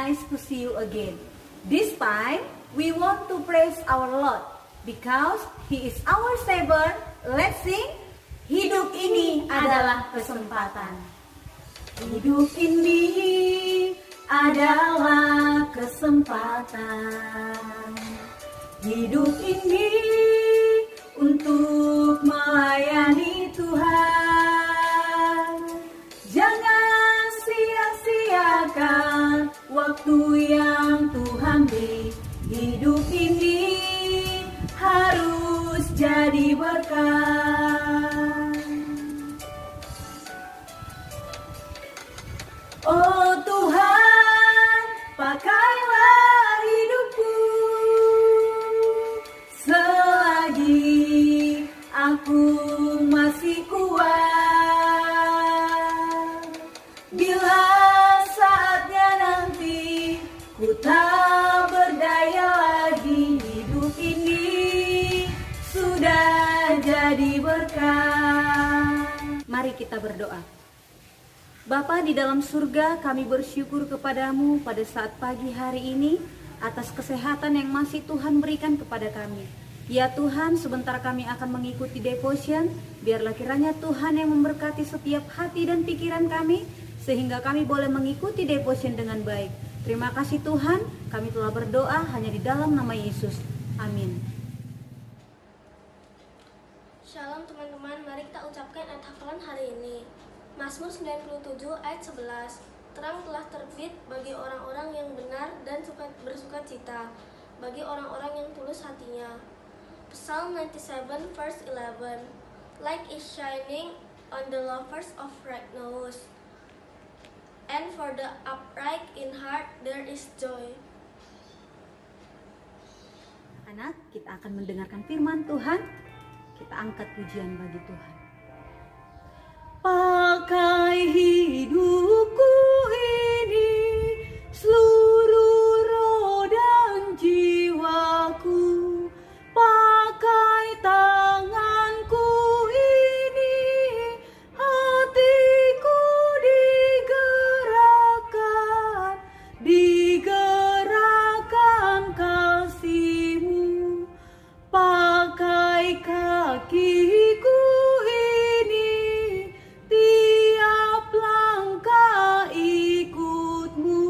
nice to see you again. This time, we want to praise our Lord because He is our Savior. Let's sing. Hidup ini adalah kesempatan. Hidup ini adalah kesempatan. Hidup ini untuk melayani Tuhan. Jangan sia-siakan waktu yang Tuhan beri. Hidup ini harus jadi berkat. Oh Tuhan, pakailah hidupku selagi aku masih kuat. Bila saatnya nanti ku tak berdaya lagi, hidup ini sudah jadi berkat. Mari kita berdoa. Bapa di dalam surga, kami bersyukur kepadamu pada saat pagi hari ini atas kesehatan yang masih Tuhan berikan kepada kami. Ya Tuhan, sebentar kami akan mengikuti devotion, biarlah kiranya Tuhan yang memberkati setiap hati dan pikiran kami, sehingga kami boleh mengikuti devotion dengan baik. Terima kasih Tuhan, kami telah berdoa hanya di dalam nama Yesus. Amin. Shalom teman-teman, mari kita ucapkan ayat hafalan hari ini. Mazmur 97 ayat 11. Terang telah terbit bagi orang-orang yang benar dan bersuka cita, bagi orang-orang yang tulus hatinya. Psalm 97 verse 11. Light is shining on the lovers of righteousness, and for the upright in heart there is joy. Anak, kita akan mendengarkan firman Tuhan. Kita angkat pujian bagi Tuhan. Pakai hidupku ini, seluruh roh dan jiwaku. Pakai tanganku ini, hatiku digerakkan kasih-Mu. Pakai kakiku ini, tiap langkah ikut-Mu.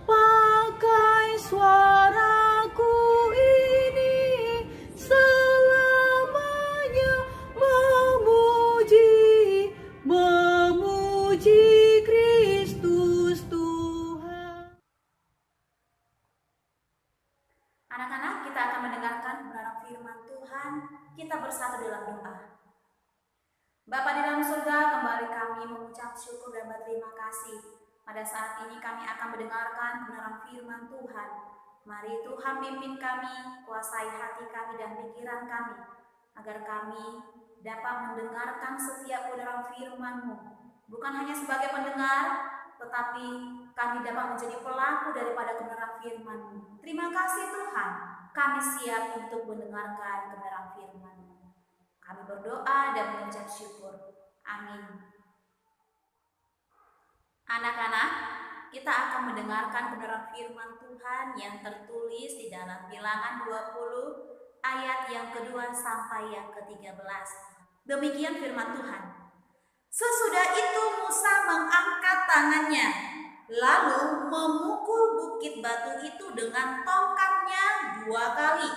Pakai suaraku ini, selamanya memuji Kristus Tuhan. Anak-anak, kita akan mendengarkan kebenaran firman Tuhan. Kita bersatu dalam doa. Bapa di dalam surga, kembali kami mengucap syukur dan berterima kasih. Pada saat ini kami akan mendengarkan kebenaran firman Tuhan. Mari Tuhan pimpin kami, kuasai hati kami dan pikiran kami, agar kami dapat mendengarkan setiap kebenaran firman-Mu. Bukan hanya sebagai pendengar, tetapi kami dapat menjadi pelaku daripada kebenaran firman-Mu. Terima kasih Tuhan, kami siap untuk mendengarkan kebenaran firman-Mu. Kami berdoa dan mengucap syukur. Amin. Anak-anak, kita akan mendengarkan kebenaran firman Tuhan yang tertulis di dalam Bilangan 20 ayat yang kedua sampai yang ke-13. Demikian firman Tuhan. Sesudah itu Musa mengangkat tangannya, lalu memukul bukit batu itu dengan tongkatnya 2 kali.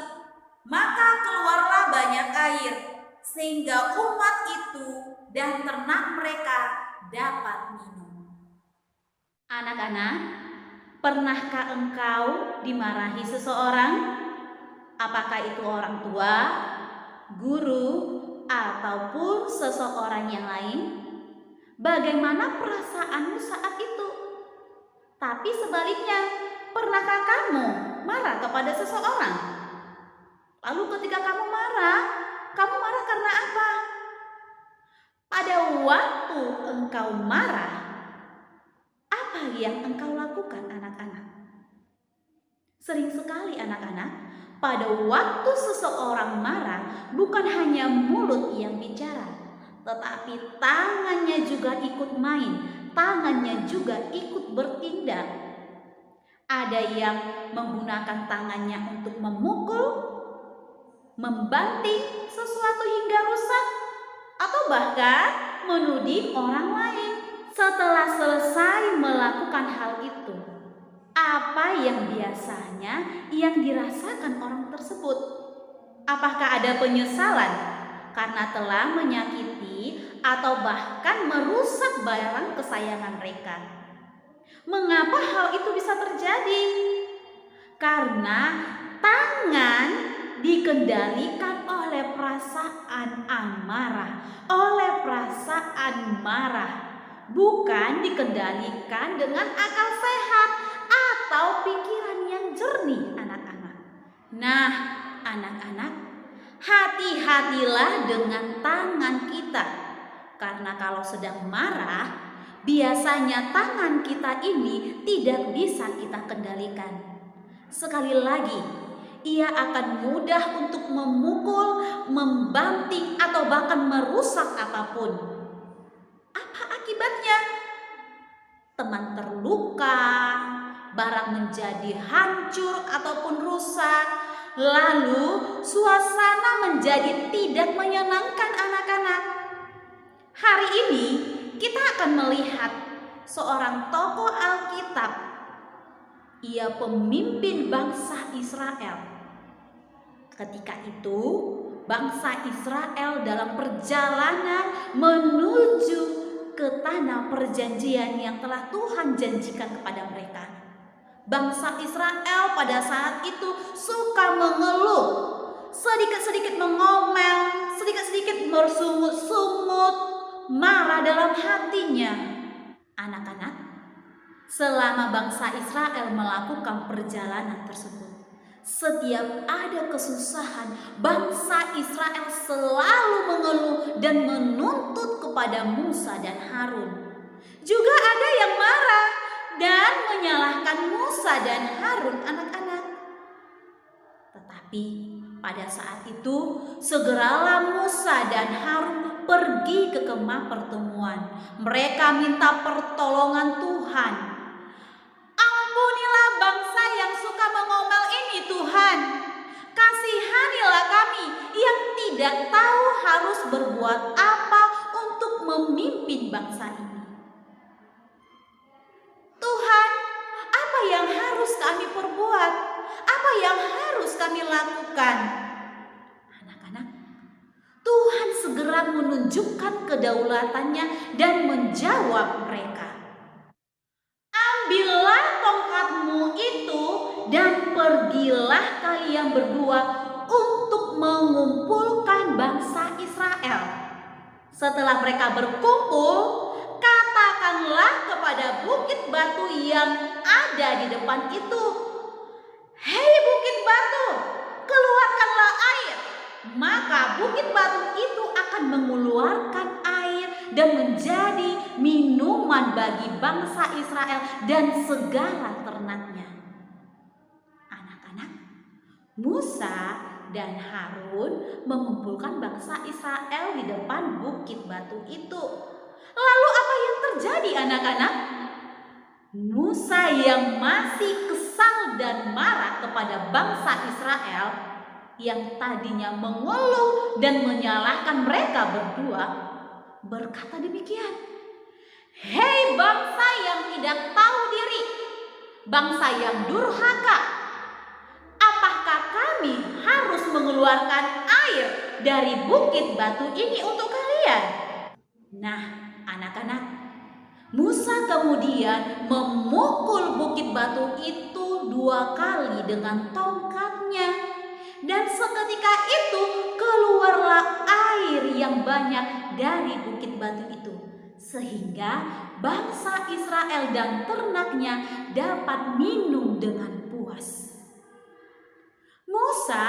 Maka keluarlah banyak air, sehingga umat itu dan ternak mereka dapat minum. Anak-anak, pernahkah engkau dimarahi seseorang? Apakah itu orang tua, guru, ataupun seseorang yang lain? Bagaimana perasaanmu saat itu? Tapi sebaliknya, pernahkah kamu marah kepada seseorang? Lalu ketika kamu marah karena apa? Pada waktu engkau marah, apa yang engkau lakukan anak-anak? Sering sekali anak-anak, pada waktu seseorang marah, bukan hanya mulut yang bicara, tetapi tangannya juga ikut main, tangannya juga ikut bertindak. Ada yang menggunakan tangannya untuk memukul, membanting sesuatu hingga rusak, atau bahkan menuding orang lain. Setelah selesai melakukan hal itu, apa yang biasanya yang dirasakan orang tersebut? Apakah ada penyesalan karena telah menyakiti atau bahkan merusak barang kesayangan mereka? Mengapa hal itu bisa terjadi? Karena tangan dikendalikan oleh perasaan amarah, bukan dikendalikan dengan akal sehat atau pikiran yang jernih, anak-anak. Nah, anak-anak, hati-hatilah dengan tangan kita, karena kalau sedang marah, biasanya tangan kita ini tidak bisa kita kendalikan. Sekali lagi, ia akan mudah untuk memukul, membanting, atau bahkan merusak apapun. Apa akibatnya? Teman terluka, barang menjadi hancur ataupun rusak, lalu suasana menjadi tidak menyenangkan, anak-anak. Hari ini kita akan melihat seorang tokoh Alkitab. Ia pemimpin bangsa Israel. Ketika itu, bangsa Israel dalam perjalanan menuju ke tanah perjanjian yang telah Tuhan janjikan kepada mereka. Bangsa Israel pada saat itu suka mengeluh, sedikit-sedikit mengomel, sedikit-sedikit bersungut-sungut, marah dalam hatinya. Anak-anak, selama bangsa Israel melakukan perjalanan tersebut, setiap ada kesusahan, bangsa Israel selalu mengeluh dan menuntut kepada Musa dan Harun. Juga ada yang marah dan menyalahkan Musa dan Harun, anak-anak. Tetapi pada saat itu segeralah Musa dan Harun pergi ke kemah pertemuan. Mereka minta pertolongan Tuhan. Ampunilah bangsa yang suka mengomel ini, Tuhan. Kasihanilah kami yang tidak tahu harus berbuat apa untuk memimpin bangsa ini. Tuhan, apa yang harus kami perbuat? Apa yang harus kami lakukan? Anak-anak, Tuhan segera menunjukkan kedaulatannya dan menjawab mereka. Ambillah tongkatmu itu dan pergilah kalian berdua untuk mengumpulkan bangsa Israel. Setelah mereka berkumpul, katakanlah kepada bukit batu yang ada di depan itu, "Hei bukit batu, keluarkanlah air." Maka bukit batu itu akan mengeluarkan air dan menjadi minuman bagi bangsa Israel dan segala ternaknya. Anak-anak, Musa dan Harun mengumpulkan bangsa Israel di depan bukit batu itu. Lalu apa yang terjadi, anak-anak? Musa yang masih kesal dan marah kepada bangsa Israel yang tadinya mengeluh dan menyalahkan mereka berdua, berkata demikian, "Hei bangsa yang tidak tahu diri, bangsa yang durhaka, apakah kami harus mengeluarkan air dari bukit batu ini untuk kalian?" Nah, anak-anak, Musa kemudian memukul bukit batu itu 2 kali dengan tongkatnya. Dan seketika itu keluarlah air yang banyak dari bukit batu itu, sehingga bangsa Israel dan ternaknya dapat minum dengan puas. Musa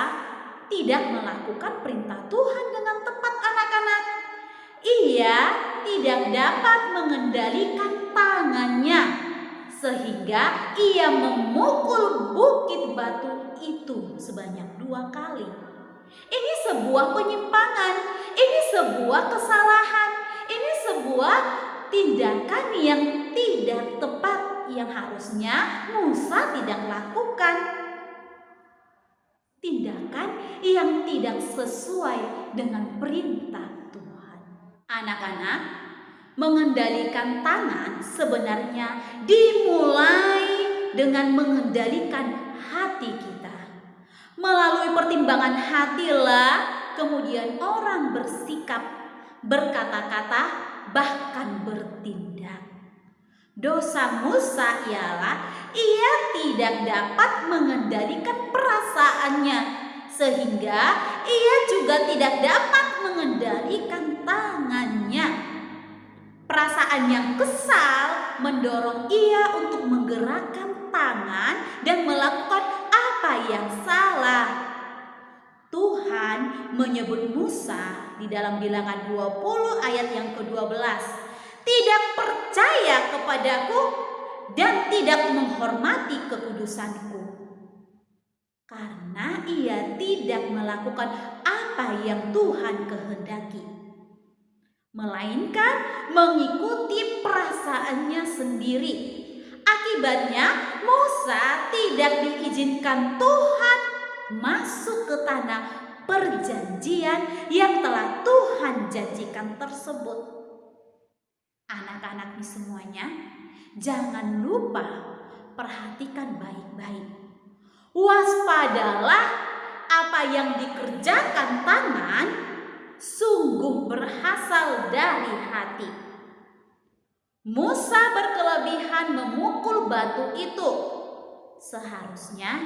tidak melakukan perintah Tuhan dengan tepat, anak-anak. Ia tidak dapat mengendalikan tangannya, sehingga ia memukul bukit batu itu sebanyak 2 kali. Ini sebuah penyimpangan, ini sebuah kesalahan, ini sebuah tindakan yang tidak tepat yang harusnya Musa tidak lakukan. Tindakan yang tidak sesuai dengan perintah Tuhan. Anak-anak, mengendalikan tangan sebenarnya dimulai dengan mengendalikan hati kita. Melalui pertimbangan hatilah kemudian orang bersikap, berkata-kata, bahkan bertindak. Dosa Musa ialah ia tidak dapat mengendalikan perasaannya, sehingga ia juga tidak dapat mengendalikan tangannya. Perasaan yang kesal mendorong ia untuk menggerakkan tangan dan melakukan apa yang salah. Tuhan menyebut Musa di dalam Bilangan 20 ayat yang ke-12, tidak percaya kepadaku dan tidak menghormati kekudusanku, karena ia tidak melakukan apa yang Tuhan kehendaki, melainkan mengikuti perasaannya sendiri. Akibatnya Musa tidak diizinkan Tuhan masuk ke tanah perjanjian yang telah Tuhan janjikan tersebut. Anak-anak semuanya, jangan lupa perhatikan baik-baik. Waspadalah, apa yang dikerjakan tangan sungguh berasal dari hati. Musa berkelebihan memukul batu itu. Seharusnya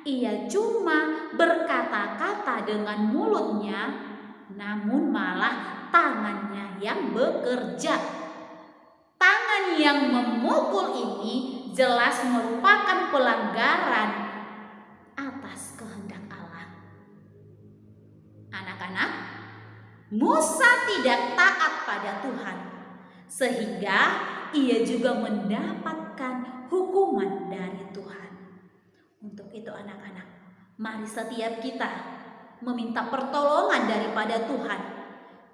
ia cuma berkata-kata dengan mulutnya, namun malah tangannya yang bekerja. Tangan yang memukul ini jelas merupakan pelanggaran atas kehendak Allah. Anak-anak, Musa tidak taat pada Tuhan, sehingga ia juga mendapatkan hukuman dari Tuhan. Untuk itu anak-anak, mari setiap kita meminta pertolongan daripada Tuhan,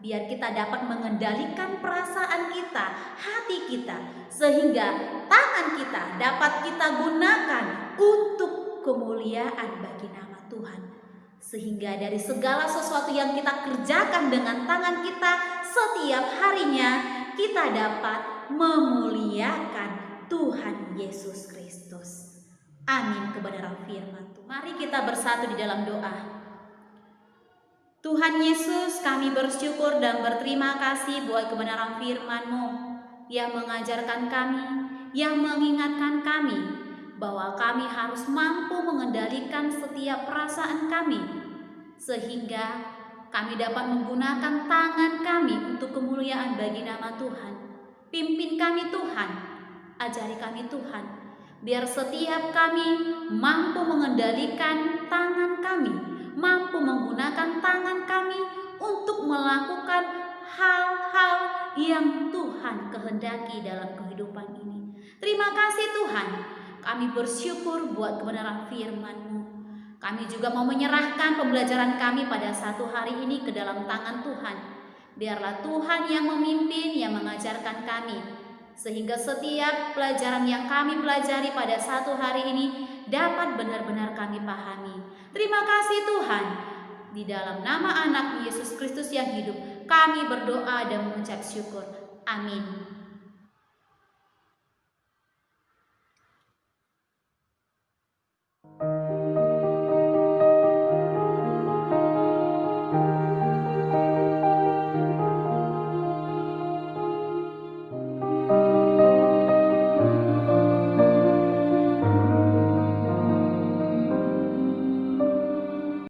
biar kita dapat mengendalikan perasaan kita, hati kita, sehingga tangan kita dapat kita gunakan untuk kemuliaan bagi nama Tuhan. Sehingga dari segala sesuatu yang kita kerjakan dengan tangan kita setiap harinya, kita dapat memuliakan Tuhan Yesus Kristus. Amin, kebenaran firman Tuhan. Mari kita bersatu di dalam doa. Tuhan Yesus, kami bersyukur dan berterima kasih buat kebenaran firman-Mu yang mengajarkan kami, yang mengingatkan kami bahwa kami harus mampu mengendalikan setiap perasaan kami, sehingga kami dapat menggunakan tangan kami untuk kemuliaan bagi nama Tuhan. Pimpin kami Tuhan, ajari kami Tuhan, biar setiap kami mampu mengendalikan tangan kami, mampu menggunakan tangan kami untuk melakukan hal-hal yang Tuhan kehendaki dalam kehidupan ini. Terima kasih Tuhan, kami bersyukur buat kebenaran firman-Mu. Kami juga mau menyerahkan pembelajaran kami pada satu hari ini ke dalam tangan Tuhan. Biarlah Tuhan yang memimpin, yang mengajarkan kami, sehingga setiap pelajaran yang kami pelajari pada satu hari ini dapat benar-benar kami pahami. Terima kasih Tuhan. Di dalam nama anak Yesus Kristus yang hidup, kami berdoa dan mengucap syukur. Amin.